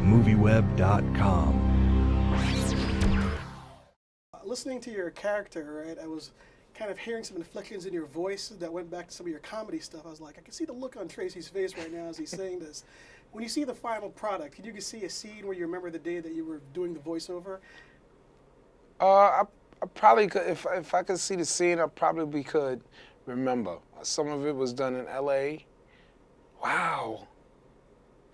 MovieWeb.com. Listening to your character, right, I was kind of hearing some inflections in your voice that went back to some of your comedy stuff. I was like, I can see the look on Tracy's face right now as he's saying this. When you see the final product, can you see a scene where you remember the day that you were doing the voiceover? I probably could, if I could see the scene, I probably could remember. Some of it was done in L.A. Wow.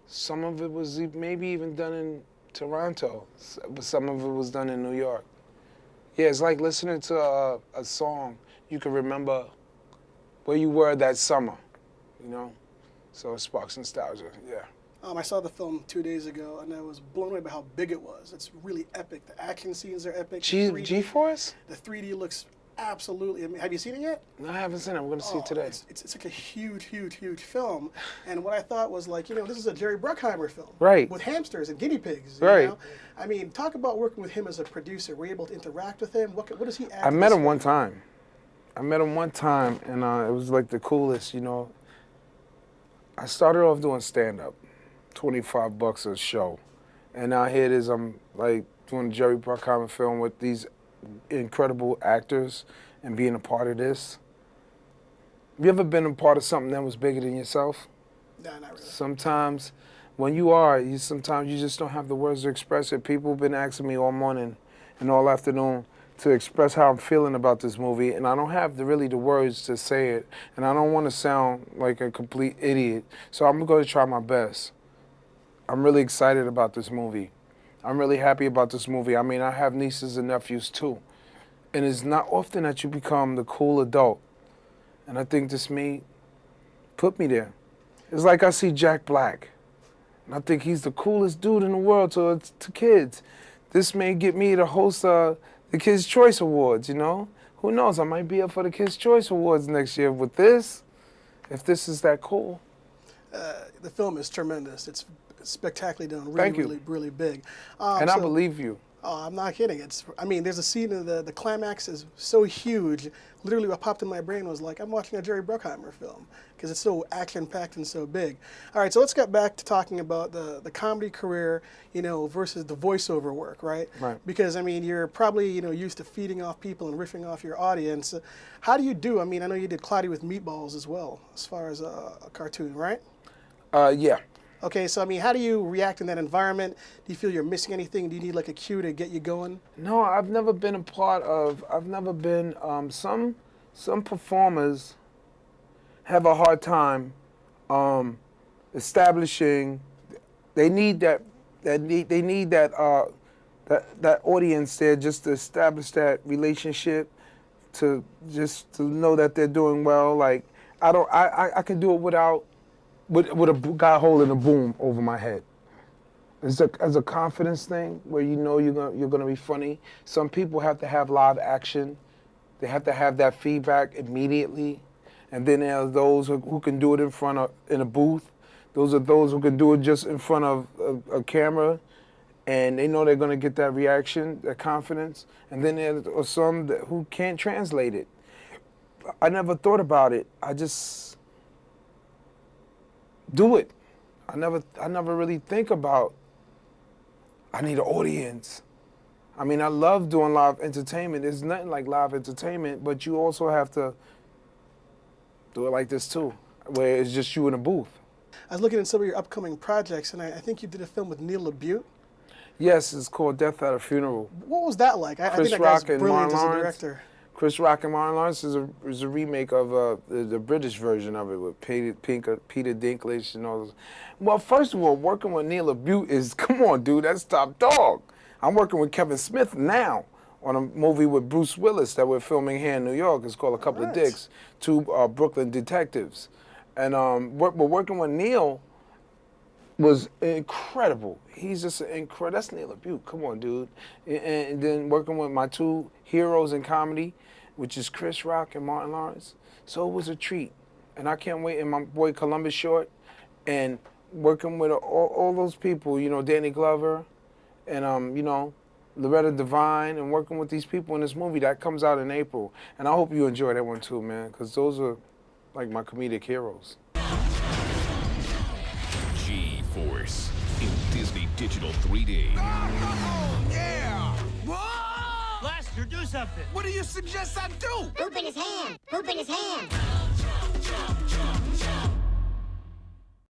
Some of it was maybe even done in Toronto, but some of it was done in New York. Yeah, it's like listening to a song. You can remember where you were that summer, you know? So it sparks nostalgia, yeah. I saw the film 2 days ago, and I was blown away by how big it was. It's really epic. The action scenes are epic. G-Force? The 3D looks absolutely amazing. Have you seen it yet? No, I haven't seen it. I'm going to see it today. It's like a huge, huge, huge film. And what I thought was like, this is a Jerry Bruckheimer film. Right. With hamsters and guinea pigs. Right. You know? I mean, talk about working with him as a producer. Were you able to interact with him? What does he add? I met him one time. And it was like the coolest, I started off doing stand-up, $25 a show. And now here it is, I'm like doing a Jerry Bruckheimer film with these incredible actors and being a part of this. Have you ever been a part of something that was bigger than yourself? No, not really. Sometimes when you are, sometimes you just don't have the words to express it. People have been asking me all morning and all afternoon to express how I'm feeling about this movie, and I don't have really the words to say it, and I don't want to sound like a complete idiot, so I'm going to try my best. I'm really excited about this movie. I'm really happy about this movie. I mean, I have nieces and nephews too. And it's not often that you become the cool adult. And I think this put me there. It's like I see Jack Black. And I think he's the coolest dude in the world to kids. This may get me to host the Kids' Choice Awards, Who knows, I might be up for the Kids' Choice Awards next year with this, if this is that cool. The film is tremendous. It's spectacularly done, Thank you. really, really big. And I believe you. Oh, I'm not kidding. There's a scene in the climax is so huge. Literally what popped in my brain was like, I'm watching a Jerry Bruckheimer film because it's so action-packed and so big. All right, so let's get back to talking about the comedy career, versus the voiceover work, right? Right. Because, you're probably, used to feeding off people and riffing off your audience. How do you do? I know you did Cloudy with Meatballs as well, as far as a cartoon, right? Yeah. Okay, so how do you react in that environment? Do you feel you're missing anything? Do you need like a cue to get you going? No, I've never been some performers have a hard time establishing, they need that audience there just to establish that relationship, to know that they're doing well. Like, I can do it without, with a guy holding a boom over my head. It's as a confidence thing where you're gonna be funny. Some people have to have live action. They have to have that feedback immediately. And then there are those who can do it in a booth. Those are those who can do it just in front of a camera, and they know they're gonna get that reaction, that confidence. And then there are some who can't translate it. I never thought about it. I just do it. I never really think about, I need an audience. I love doing live entertainment. There's nothing like live entertainment, but you also have to do it like this too, where it's just you in a booth. I was looking at some of your upcoming projects, and I think you did a film with Neil LaBute. Yes, it's called Death at a Funeral. What was that like? I think that Rock guy's and brilliant as a Martin director. Chris Rock and Martin Lawrence is a remake of the British version of it with Peter Dinklage and all those. Well, first of all, working with Neil LaBute is, come on, dude, that's top dog. I'm working with Kevin Smith now on a movie with Bruce Willis that we're filming here in New York. It's called A Couple of Dicks, two Brooklyn detectives. And we're working with Neil was incredible. He's just incredible. That's Neil LaBute. Come on, dude. And then working with my two heroes in comedy, which is Chris Rock and Martin Lawrence. So it was a treat. And I can't wait. And my boy Columbus Short, and working with all those people, Danny Glover, and Loretta Devine, and working with these people in this movie that comes out in April. And I hope you enjoy that one too, man, because those are like my comedic heroes. G-Force. in Disney Digital 3D. Oh, yeah! Whoa! Lester, do something. What do you suggest I do? Poop in his hand. Poop in his hand.